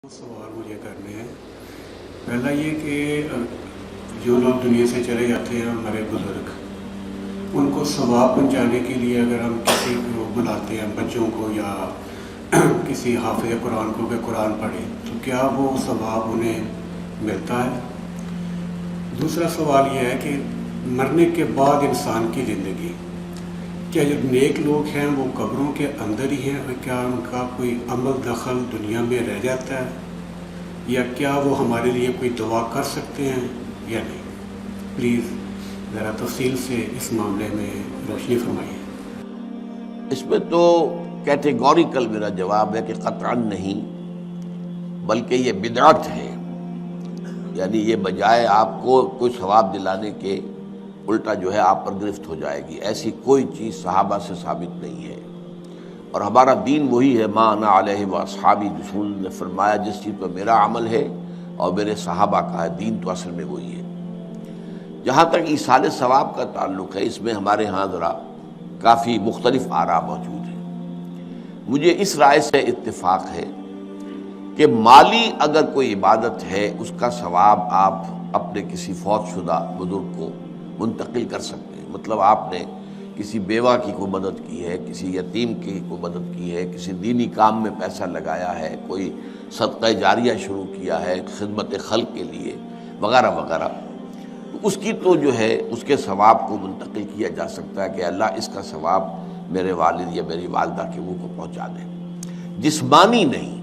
سوال مجھے کرنے ہیں۔ پہلا یہ کہ جو لوگ دنیا سے چلے جاتے ہیں ہمارے بزرگ، ان کو ثواب پہنچانے کے لیے اگر ہم کسی کو بلاتے ہیں، بچوں کو یا کسی حافظ قرآن کو کہ قرآن پڑھے، تو کیا وہ ثواب انہیں ملتا ہے؟ دوسرا سوال یہ ہے کہ مرنے کے بعد انسان کی زندگی، کیا جو نیک لوگ ہیں وہ قبروں کے اندر ہی ہیں، کیا ان کا کوئی عمل دخل دنیا میں رہ جاتا ہے، یا کیا وہ ہمارے لیے کوئی دعا کر سکتے ہیں یا نہیں؟ پلیز ذرا تفصیل سے اس معاملے میں روشنی فرمائیے۔ اس میں تو کیٹیگوریکل میرا جواب ہے کہ قطعاً نہیں، بلکہ یہ بدعت ہے۔ یعنی یہ بجائے آپ کو کوئی ثواب دلانے کے الٹا جو ہے آپ پر گرفت ہو جائے گی، ایسی کوئی چیز صحابہ سے ثابت نہیں ہے۔ اور ہمارا دین وہی ہے، ما انا علیہ واصحابی، رسول نے فرمایا جس چیز پر میرا عمل ہے اور میرے صحابہ کا ہے، دین تو اصل میں وہی ہے۔ جہاں تک ایصال ثواب کا تعلق ہے، اس میں ہمارے ہاں ذرا کافی مختلف آراء موجود ہیں۔ مجھے اس رائے سے اتفاق ہے کہ مالی اگر کوئی عبادت ہے، اس کا ثواب آپ اپنے کسی فوت شدہ بزرگ کو منتقل کر سکتے ہیں۔ مطلب آپ نے کسی بیوہ کی کوئی مدد کی ہے، کسی یتیم کی کوئی مدد کی ہے، کسی دینی کام میں پیسہ لگایا ہے، کوئی صدقہ جاریہ شروع کیا ہے خدمت خلق کے لیے وغیرہ وغیرہ، تو اس کی تو جو ہے اس کے ثواب کو منتقل کیا جا سکتا ہے کہ اللہ اس کا ثواب میرے والد یا میری والدہ کے منہ کو پہنچا دے۔ جسمانی نہیں،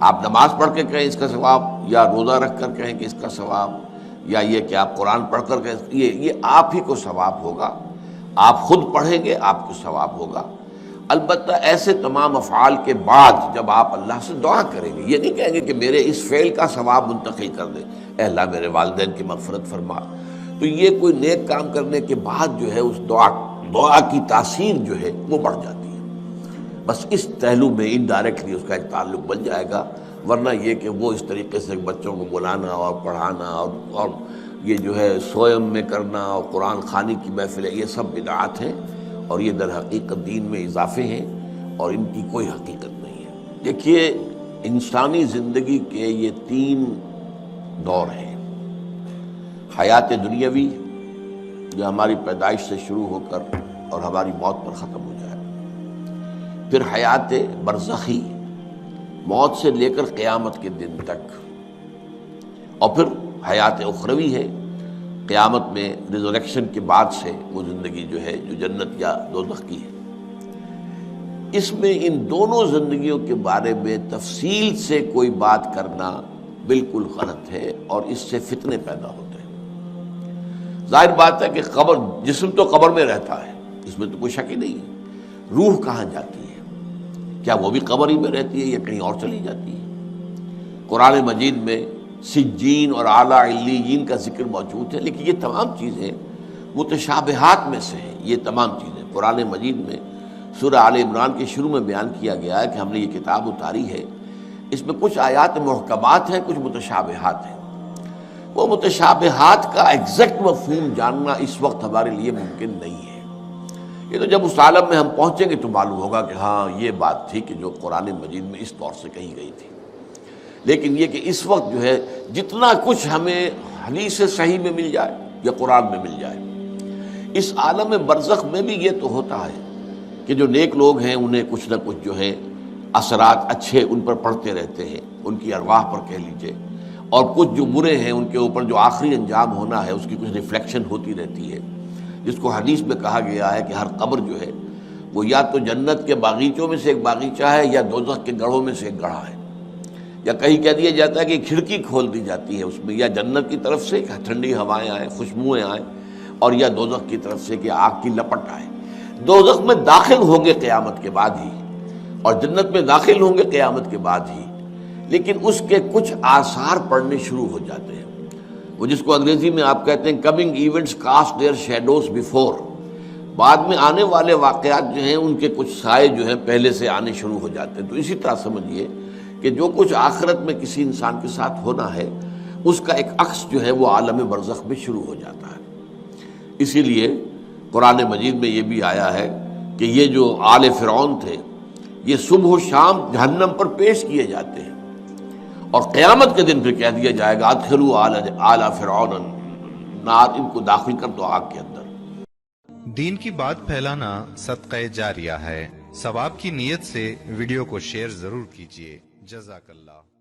آپ نماز پڑھ کے کہیں اس کا ثواب، یا روزہ رکھ کر کہیں کہ اس کا ثواب، یا یہ کہ آپ قرآن پڑھ کر کہیں، یہ آپ ہی کو ثواب ہوگا، آپ خود پڑھیں گے آپ کو ثواب ہوگا۔ البتہ ایسے تمام افعال کے بعد جب آپ اللہ سے دعا کریں گے، یہ نہیں کہیں گے کہ میرے اس فعل کا ثواب منتقل کر دے، اے اللہ میرے والدین کی مغفرت فرما، تو یہ کوئی نیک کام کرنے کے بعد جو ہے اس دعا کی تاثیر جو ہے وہ بڑھ جاتی ہے۔ بس اس پہلو میں انڈائریکٹلی اس کا ایک تعلق بن جائے گا، ورنہ یہ کہ وہ اس طریقے سے بچوں کو بلانا اور پڑھانا اور یہ جو ہے سوئم میں کرنا اور قرآن خوانی کی محفلیں، یہ سب بدعات ہیں اور یہ در حقیقت دین میں اضافے ہیں اور ان کی کوئی حقیقت نہیں ہے۔ دیکھیے، انسانی زندگی کے یہ 3 دور ہیں: حیات دنیاوی جو ہماری پیدائش سے شروع ہو کر اور ہماری موت پر ختم ہو جائے، پھر حیات برزخی موت سے لے کر قیامت کے دن تک، اور پھر حیات اخروی ہے قیامت میں ریزوریکشن کے بعد سے وہ زندگی جو ہے جو جنت یا دوزخ کی ہے۔ اس میں ان دونوں زندگیوں کے بارے میں تفصیل سے کوئی بات کرنا بالکل غلط ہے اور اس سے فتنے پیدا ہوتے ہیں۔ ظاہر بات ہے کہ قبر، جسم تو قبر میں رہتا ہے، اس میں تو کوئی شک ہی نہیں ہے۔ روح کہاں جاتی ہے؟ کیا وہ بھی قبر ہی میں رہتی ہے یا کہیں اور چلی جاتی ہے؟ قرآن مجید میں سجین اور اعلیٰ علیین کا ذکر موجود ہے، لیکن یہ تمام چیزیں متشابہات میں سے ہیں۔ یہ تمام چیزیں قرآن مجید میں سورہ آل عمران کے شروع میں بیان کیا گیا ہے کہ ہم نے یہ کتاب اتاری ہے، اس میں کچھ آیات محکمات ہیں، کچھ متشابہات ہیں۔ وہ متشابہات کا ایگزیکٹ مفہوم جاننا اس وقت ہمارے لیے ممکن نہیں ہے۔ یہ تو جب اس عالم میں ہم پہنچیں گے تو معلوم ہوگا کہ ہاں یہ بات تھی کہ جو قرآن مجید میں اس طور سے کہی گئی تھی۔ لیکن یہ کہ اس وقت جو ہے جتنا کچھ ہمیں حدیث صحیح میں مل جائے یا قرآن میں مل جائے، اس عالم برزخ میں بھی یہ تو ہوتا ہے کہ جو نیک لوگ ہیں انہیں کچھ نہ کچھ جو ہے اثرات اچھے ان پر پڑتے رہتے ہیں، ان کی ارواح پر کہہ لیجئے، اور کچھ جو برے ہیں ان کے اوپر جو آخری انجام ہونا ہے اس کی کچھ ریفلیکشن ہوتی رہتی ہے، جس کو حدیث میں کہا گیا ہے کہ ہر قبر جو ہے وہ یا تو جنت کے باغیچوں میں سے ایک باغیچہ ہے یا دوزخ کے گڑھوں میں سے ایک گڑھا ہے، یا کہیں کہہ دیا جاتا ہے کہ کھڑکی کھول دی جاتی ہے اس میں، یا جنت کی طرف سے ٹھنڈی ہوائیں آئیں، خوشبوئیں آئیں، اور یا دوزخ کی طرف سے کہ آگ کی لپٹ آئے۔ دوزخ میں داخل ہوں گے قیامت کے بعد ہی، اور جنت میں داخل ہوں گے قیامت کے بعد ہی، لیکن اس کے کچھ آثار پڑنے شروع ہو جاتے ہیں، وہ جس کو انگریزی میں آپ کہتے ہیں coming events cast their shadows before, بعد میں آنے والے واقعات جو ہیں ان کے کچھ سائے جو ہیں پہلے سے آنے شروع ہو جاتے ہیں۔ تو اسی طرح سمجھیے کہ جو کچھ آخرت میں کسی انسان کے ساتھ ہونا ہے اس کا ایک عکس جو ہے وہ عالم برزخ میں شروع ہو جاتا ہے۔ اسی لیے قرآن مجید میں یہ بھی آیا ہے کہ یہ جو آل فرعون تھے یہ صبح و شام جہنم پر پیش کیے جاتے ہیں، اور قیامت کے دن پھر کہہ دیا جائے گا ادخلوا آل فرعون النار، ان کو داخل کر دو آگ کے اندر۔ دین کی بات پھیلانا صدقہ جاریہ ہے، ثواب کی نیت سے ویڈیو کو شیئر ضرور کیجیے۔ جزاک اللہ۔